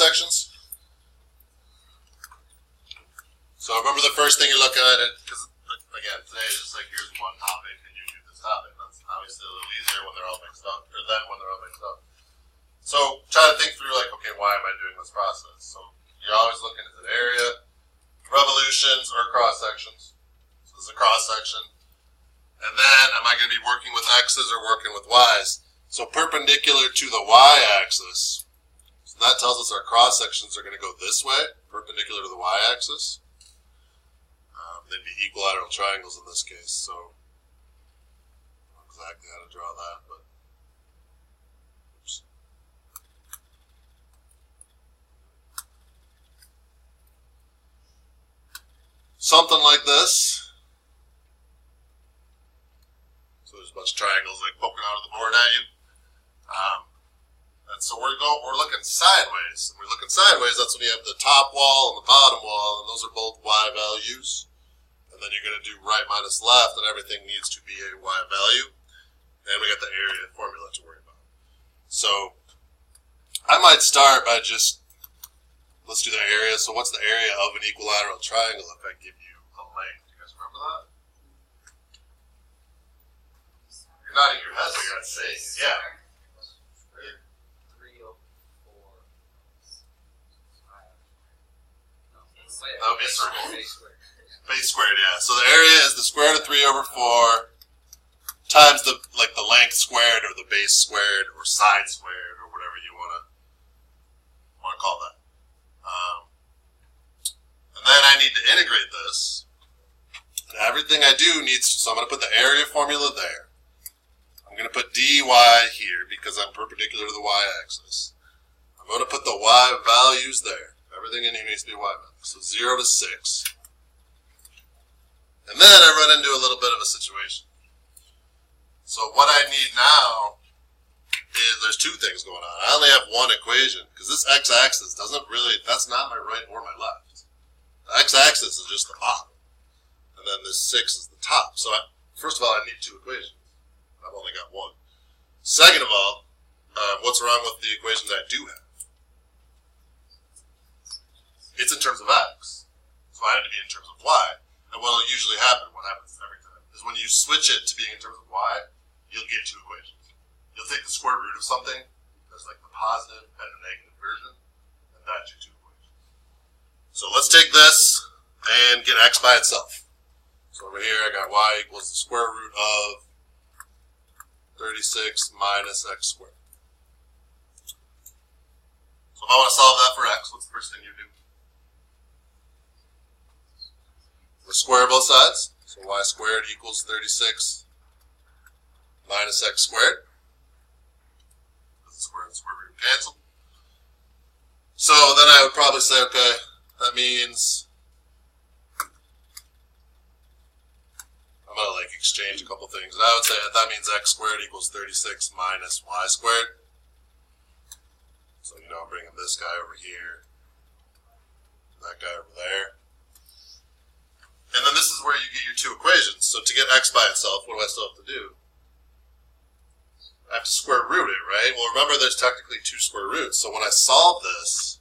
sections? So remember the first thing you look at it, because again, today is just like here's one topic and you do this topic. That's obviously a little easier when they're all mixed up, or then when they're all mixed up. So try to think through like, okay, why am I doing this process? So you're always looking at the area, revolutions, or cross sections. So this is a cross section. And then am I going to be working with x's or working with y's? So perpendicular to the y-axis. So that tells us our cross sections are going to go this way, perpendicular to the y-axis. They'd be equilateral triangles in this case, so I don't know exactly how to draw that, but oops. Something like this. So there's a bunch of triangles like poking out of the board at you. And so we're looking sideways. And we're looking sideways, that's when you have the top wall and the bottom wall, and those are both y values. And then you're going to do right minus left, and everything needs to be a y value. And we got the area formula to worry about. So I might start by just, let's do the area. So what's the area of an equilateral triangle if I give you a length? You guys remember that? You're nodding your head, so you got to say it. Yeah. That would be a circle. Base squared, yeah. So the area is the square root of 3 over 4 times the length squared or the base squared or side squared or whatever you want to call that. And then I need to integrate this. And everything I do needs to, so I'm going to put the area formula there. I'm going to put dy here because I'm perpendicular to the y-axis. I'm going to put the y values there. Everything in here needs to be y values. So 0 to 6. And then I run into a little bit of a situation. So what I need now is there's two things going on. I only have one equation because this x-axis doesn't really, that's not my right or my left. The x-axis is just the bottom. And then this 6 is the top. So first of all, I need two equations. I've only got one. Second of all, what's wrong with the equations I do have? It's in terms of x. So I need to be in terms of y. And what will usually happen, what happens every time, is when you switch it to being in terms of y, you'll get two equations. You'll take the square root of something, that's like the positive and the negative version, and that's your two equations. So let's take this and get x by itself. So over here I got y equals the square root of 36 minus x squared. So if I want to solve that for x, what's the first thing you do? We square both sides, so y squared equals 36 minus x squared. The square and square root cancel. So then I would probably say, okay, that means I'm going to like exchange a couple things. And I would say that means x squared equals 36 minus y squared. So, you know, I'm bringing this guy over here, that guy over there. And then this is where you get your two equations. So to get x by itself, what do I still have to do? I have to square root it, right? Well, remember there's technically two square roots. So when I solve this,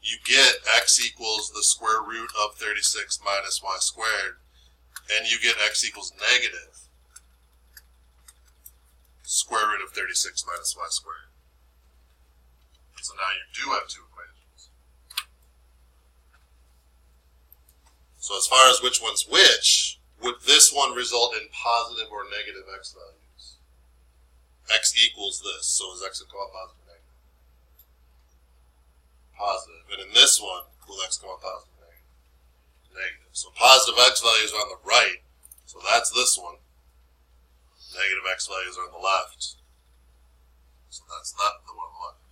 you get x equals the square root of 36 minus y squared, and you get x equals negative square root of 36 minus y squared. So now you do have two equations. So as far as which one's which, would this one result in positive or negative x values? X equals this, so is x equal positive or negative? Positive. And in this one, will x come out positive or negative? Negative. So positive x values are on the right, so that's this one. Negative x values are on the left, so that's not the one on the left.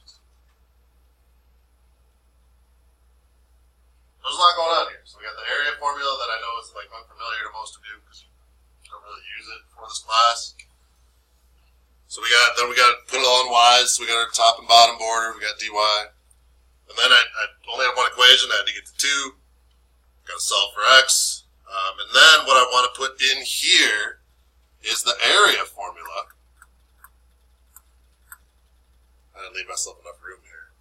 There's a lot going on here. So we got the area formula that I know is like unfamiliar to most of you because you don't really use it for this class. So we got to put it all in y's. So we got our top and bottom border. We got dy. And then I only have one equation. I had to get to 2. Got to solve for x. And then what I want to put in here is the area formula. I didn't leave myself enough room here.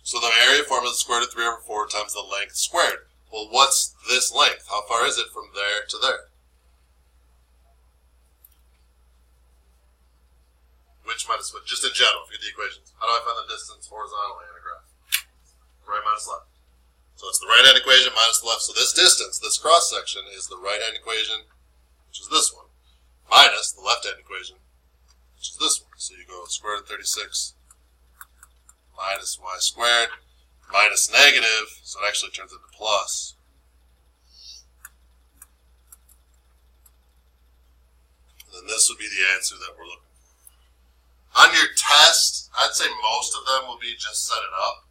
So the area formula is square root of 3 over 4 times the length squared. Well, what's this length? How far is it from there to there? Which minus what? Just in general, forget the equations. How do I find the distance horizontally in a graph? Right minus left. So it's the right-hand equation minus the left. So this distance, this cross-section, is the right-hand equation, which is this one, minus the left-hand equation, which is this one. So you go square root of 36 minus y squared minus negative, so it actually turns into plus. And then this would be the answer that we're looking for. On your test, I'd say most of them will be just set it up.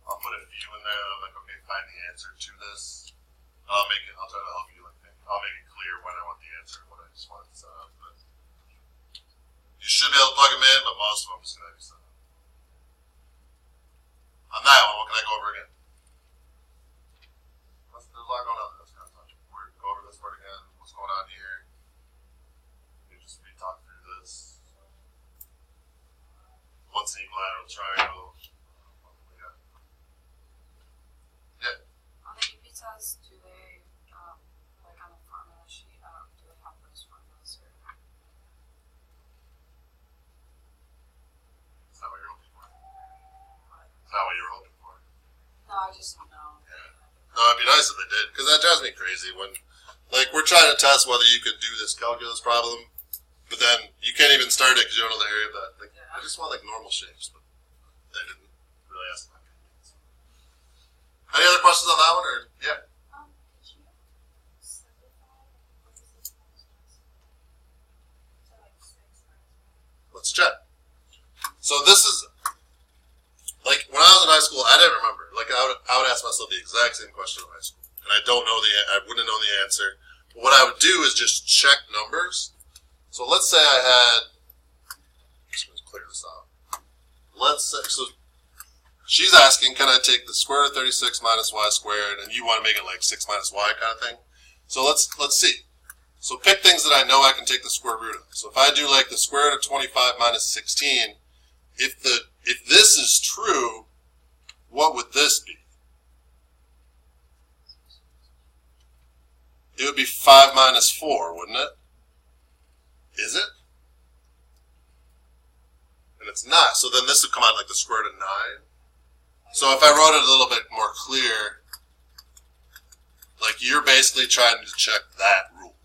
I'll put a few in there that I'm like, okay, find the answer to this. I'll try to help you, I'll make it clear when I want the answer and what I just want to set up. But you should be able to plug them in, but most of them is going to be set up. On that one, what can I go over again? There's a lot going on there. Let's kind of go over this part again. What's going on here? You just re-talk through this. What's an equilateral triangle? Yeah. On the AP test, do they, like on the formula sheet, do they have those formulas or? Is that what you're looking for? Is that what you were hoping for? No, I just don't know. Yeah. No, it'd be nice if they did, because that drives me crazy when, like, we're trying to test whether you can do this calculus problem, but then you can't even start it because you don't know the area of that. Like, I just want, like, normal shapes, but they didn't really ask that. Any other questions on that one, or, yeah? Could you simplify what is this to like 6 minus 1? Let's check. So this is, like, when I was in high school, I didn't remember. Like, I would ask myself the exact same question in high school, and I wouldn't know the answer. But what I would do is just check numbers. So let's say I had, just going to clear this out. Let's say, so she's asking, can I take the square root of 36 minus y squared, and you want to make it like 6 minus y kind of thing. So let's see. So pick things that I know I can take the square root of. So if I do like the square root of 25 minus 16, if this is true, what would this be? It would be 5 minus 4, wouldn't it? Is it? And it's not. So then this would come out like the square root of 9. So if I wrote it a little bit more clear, like you're basically trying to check that rule.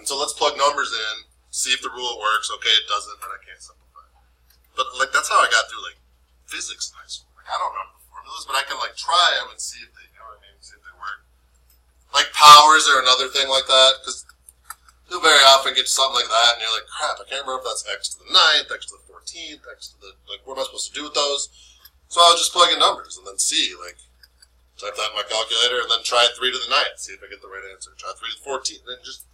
And so let's plug numbers in, see if the rule works. Okay, it doesn't, then I can't simplify. But like that's how I got through like physics in high school. Like I don't remember the formulas, but I can like try them and see if they, you know what I mean, see if they work. Like powers are another thing like that, because you'll very often get to something like that, and you're like, crap, I can't remember if that's x to the 9th, x to the 14th, x to the, like, what am I supposed to do with those? So I'll just plug in numbers and then see, like, type that in my calculator and then try 3 to the 9th, see if I get the right answer. Try 3 to the 14th, and then just,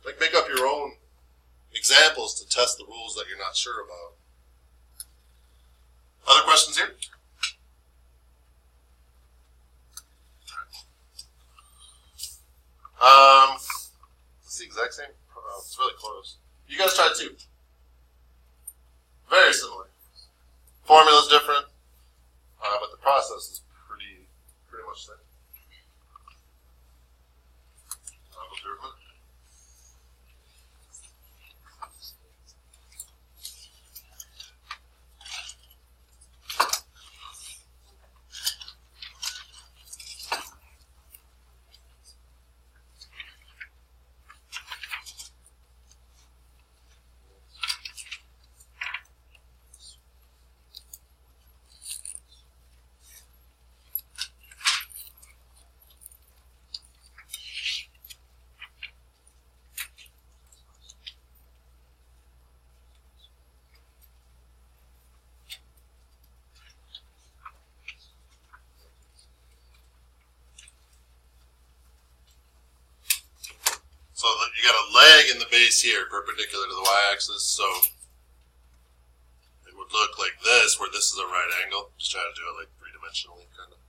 like, make up your own examples to test the rules that you're not sure about. Other questions here? It's the exact same. It's really close. You guys tried too. Very similar. Formula's different, but the process is pretty much the same. I'll go through it. So you got a leg in the base here, perpendicular to the y-axis, so it would look like this, where this is a right angle. Just try to do it like three-dimensionally, kind of.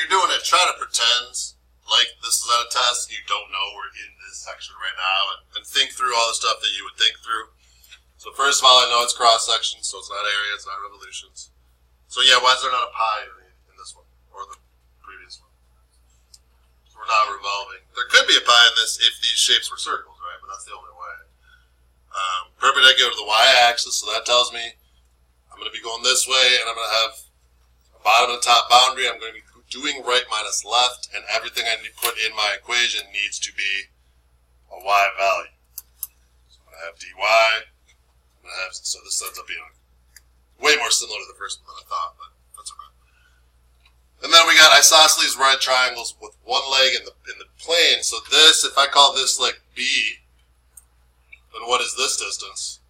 you're doing it, try to pretend like this is on a test and you don't know we're in this section right now, and think through all the stuff that you would think through. So first of all, I know it's cross-section, so it's not area, it's not revolutions. So yeah, why is there not a pi in this one, or the previous one? So we're not revolving. There could be a pi in this if these shapes were circles, right? But that's the only way. Perpendicular to the y-axis, so that tells me I'm going to be going this way, and I'm going to have a bottom and top boundary. I'm going to be doing right minus left, and everything I need to put in my equation needs to be a y value. So I'm going to have dy. I'm going to have, so this ends up being way more similar to the first one than I thought, but that's okay. And then we got isosceles right triangles with one leg in the plane. So this, if I call this like b, then what is this distance?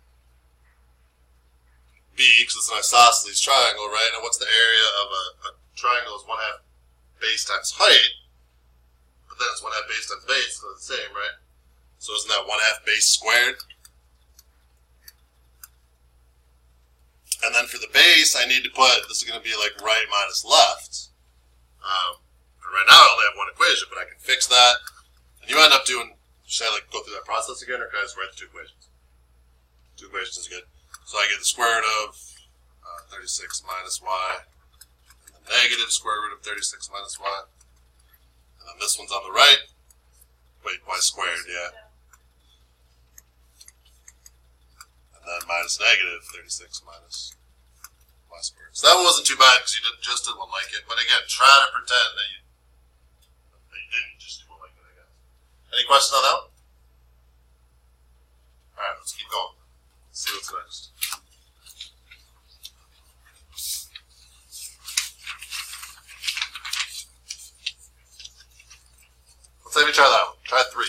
B, because it's an isosceles triangle, right? And what's the area of a triangle is 1/2 base times height, but then it's 1/2 base times base, so it's the same, right? So isn't that 1/2 base squared? And then for the base, I need to put, this is going to be like right minus left. And right now I only have one equation, but I can fix that. And you end up doing, should I like go through that process again, or can I just write the two equations? Two equations is good. So I get the square root of 36 minus y, and the negative square root of 36 minus y. And then this one's on the right. Wait, y squared, yeah. And then minus negative 36 minus y squared. So that one wasn't too bad because you just didn't like it. But again, try to pretend that you didn't just do one like it, I guess. Any questions on that one? Alright, let's keep going. Let's see what's next. Let's say we try that one. Try 3.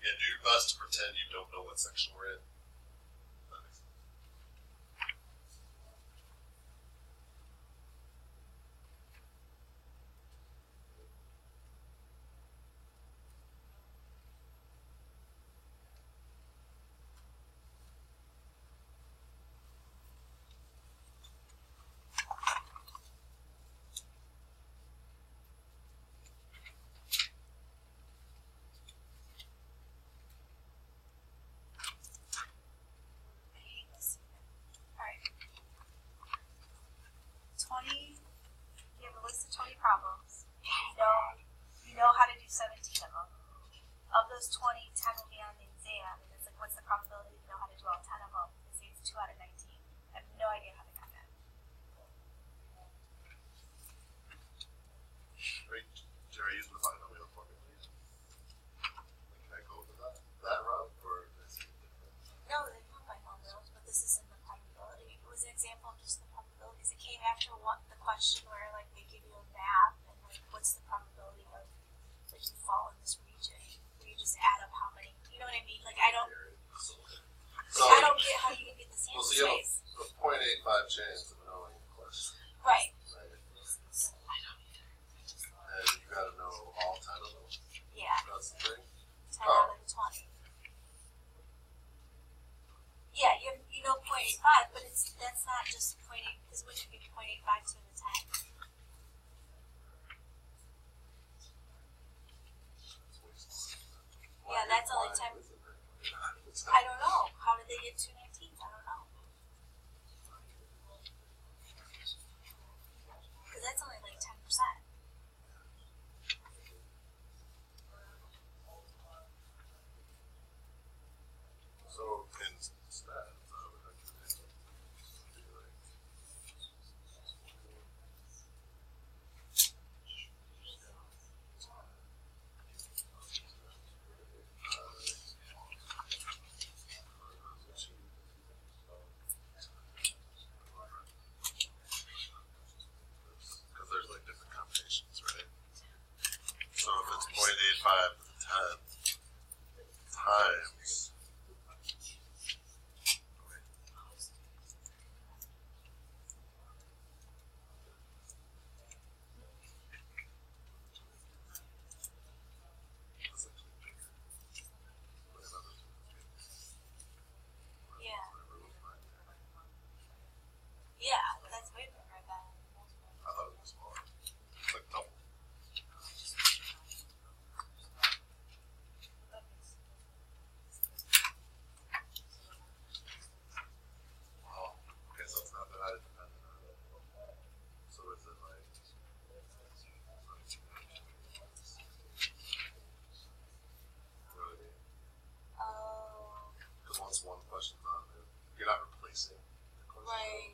Yeah, do your best to pretend you don't know what section we're in. That makes sense. Problems. You know how to do 17 of them. Of those 20, 10 will be on the exam. And it's like, what's the probability you know how to do all 10 of them? It's 2 out of 19. I have no idea how they got that. Great. Jerry, use the binomial formula. Can I go with that route, or is it different? No, they're not binomials, but this isn't the probability. It was an example of just the probabilities. It came after the question where like they give you a map and like what's the probability of that you fall in this region, where you just add up how many, you know what I mean? Like I don't get how you can get the sample space. A 0.85 chance of knowing the question. Right. And you gotta know all 10 of them. Yeah. That's the thing. 10 out of 20. Yeah, you know 0.85, but that's not just 0.8, because when you get 0.85 to the 10. Yeah, that's only 10. I don't know. How did they get 219? I don't know. Because that's only like 10%. So, instead, I would recommend be like, because there's like different combinations, right? So if it's 0.85 to the 10 times questions on it. You're not replacing the question. Right.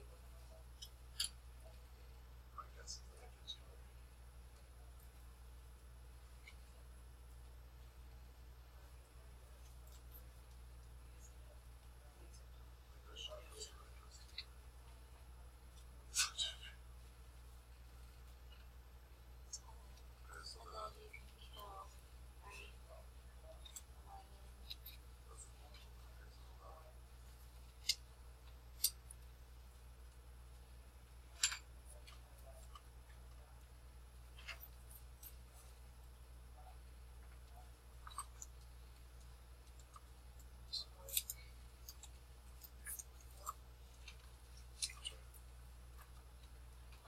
I guess it's like it's And then you can kill, right?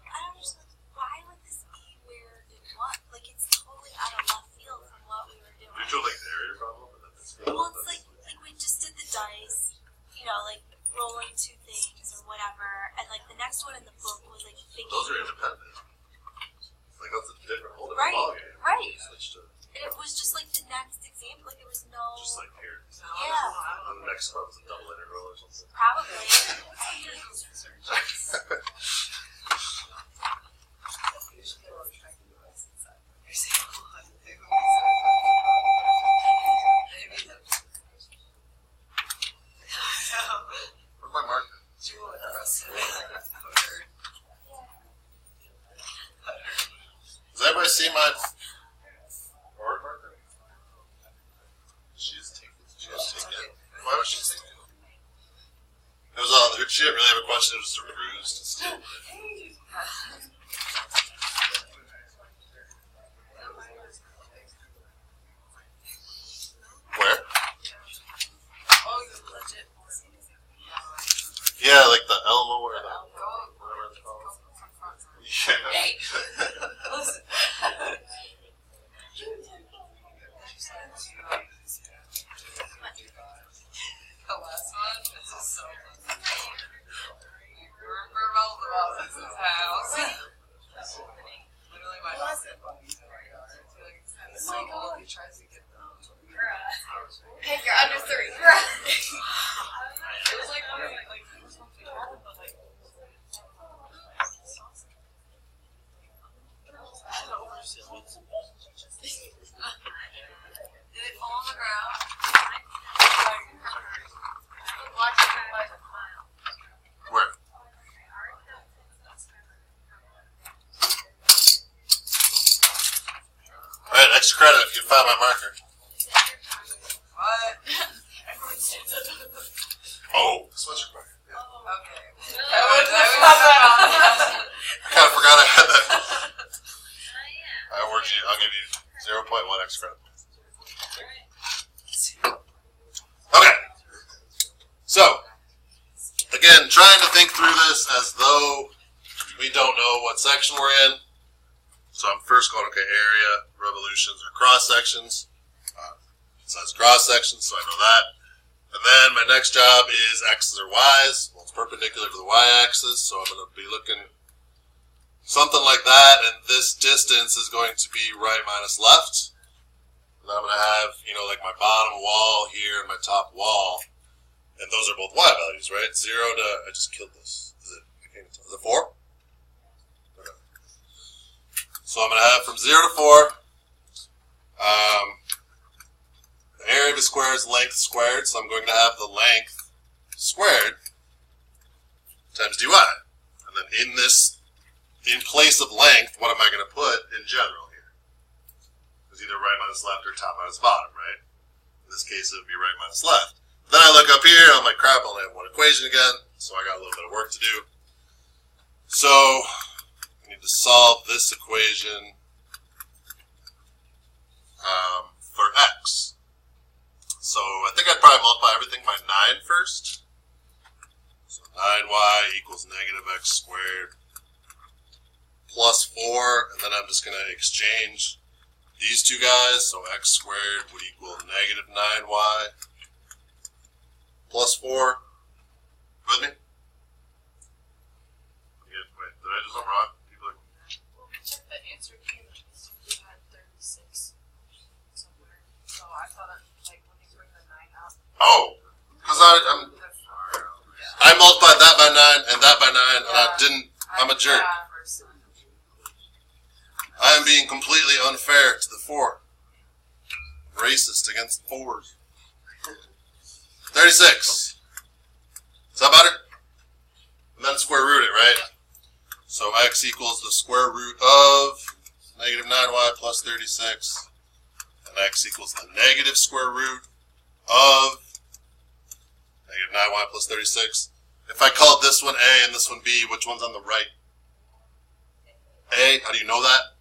I don't understand, why would this be where it was? Like, it's totally out of left field from what we were doing. Did you like the area problem? But then it's Well, it's like we just did the dice, you know, like rolling two things or whatever, and like the next one in the book was like thinking. those are independent. Like that's a different whole different Right, ballgame. right. You switched to And it was just like the next example, like there was no. just like here. Yeah, And the next one was a double integral or something. probably. Where's my marker? Does everybody see my board marker? She didn't take it. Why would she take it? It was all. She didn't really have a question. It was just a ruse to steal it. Where? Yeah, like the Elmo or the whatever it's called. Yeah. The last one, this is so funny. We're both about this house. Literally, my dog said, it's so old, he tries to get them. Hey, you're under 3. It was like, it was something hard, but like, did it fall on the ground? Where? Alright, extra credit if you can find my marker. What? Oh, this was your marker. Yeah. Okay. I kind of forgot I had that. I'll give you 0.1 extra credit. Okay. So, again, trying to think through this as though we don't know what section we're in. So I'm first going, okay, area, revolutions, or cross sections. It says cross sections, so I know that. And then my next job is x's or y's. Well, it's perpendicular to the y-axis, so I'm going to be looking something like that, and this distance is going to be right minus left. And then I'm going to have, you know, like my bottom wall here and my top wall. And those are both y values, right? 0 to, I just killed this. Is it 4? Okay. So I'm going to have from 0 to 4, the area of a square is length squared, so I'm going to have the length squared times dy. And then in this, in place of length, what am I going to put in general here? It's either right minus left or top minus bottom, right? In this case, it would be right minus left. Then I look up here, I'm like, crap, I only have one equation again, so I got a little bit of work to do. So, I need to solve this equation for x. So, I think I'd probably multiply everything by 9 first. So, 9y equals negative x squared plus 4, and then I'm just going to exchange these two guys, so x squared would equal negative 9y plus 4. With me? Yeah, wait, did I do something wrong? People are, Well, we checked the answer key and we had 36 somewhere. So I thought it, like, when you bring the 9 up. oh, because I'm, The I multiplied that by 9 and that by 9, and I didn't. I'm a jerk. I am being completely unfair to the 4. Racist against 4s. 36. Is that better? And then square root it, right? So x equals the square root of negative 9y plus 36. And x equals the negative square root of negative 9y plus 36. If I called this one A and this one B, which one's on the right? A, how do you know that?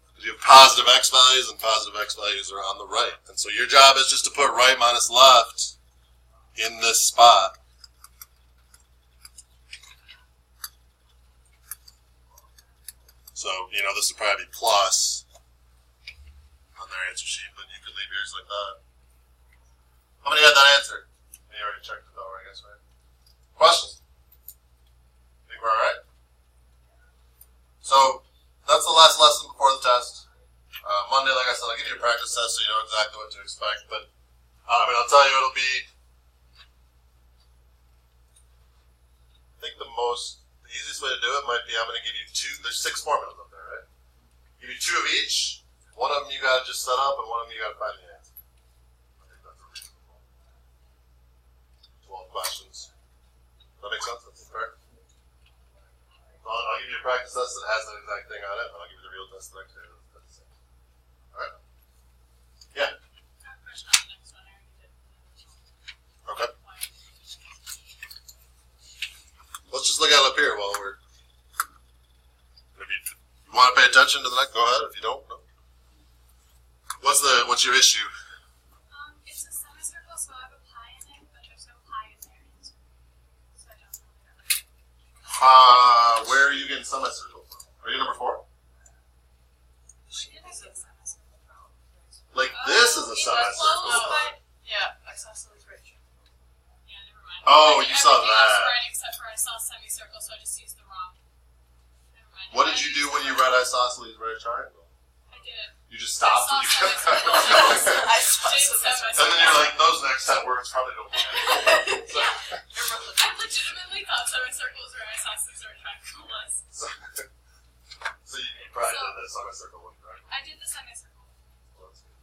Because you have positive x values, and positive x values are on the right. And so your job is just to put right minus left in this spot. So, this would probably be plus on their answer sheet, but you could leave yours like that. How many got that answer? You already checked it though, I guess, right? Questions? Think we're alright? So, that's the last lesson before the test. Monday, like I said, I'll give you a practice test so you know exactly what to expect, but I'll tell you it'll be, I think the easiest way to do it might be I'm going to give you 2, there's 6 formulas up there, right? Give you 2 of each, one of them you got to just set up, and one of them you got to find the answer. I think that's reasonable. 12 questions. Does that make sense? That's fair? I'll give you a practice test that has that exact thing on it, and I'll give you the real test the next day. That's the same. Alright? Yeah? Okay. Let's just look at it up here while we're... If you want to pay attention to the next, go ahead. If you don't, no. What's your issue? It's a semicircle, so I have a pi in it, but there's no pi in there. So I don't know. Where are you getting semicircle from? Are you number 4? Like this is a semicircle. Yeah, isosceles ratio. Yeah, never mind. Oh, you saw Everything else that. right, except for I saw semicircle, so I just used the wrong. Never mind. What did you do when you read isosceles right triangle? I did. You just stopped I and you saw kept semicircle. I saw Did semicircle. And then you're like, those next 10 words probably don't mean anything. So, I legitimately thought semicircles were isosceles or triangle was. so you probably did the semicircle one, right? I did the semicircle. Well, that's good.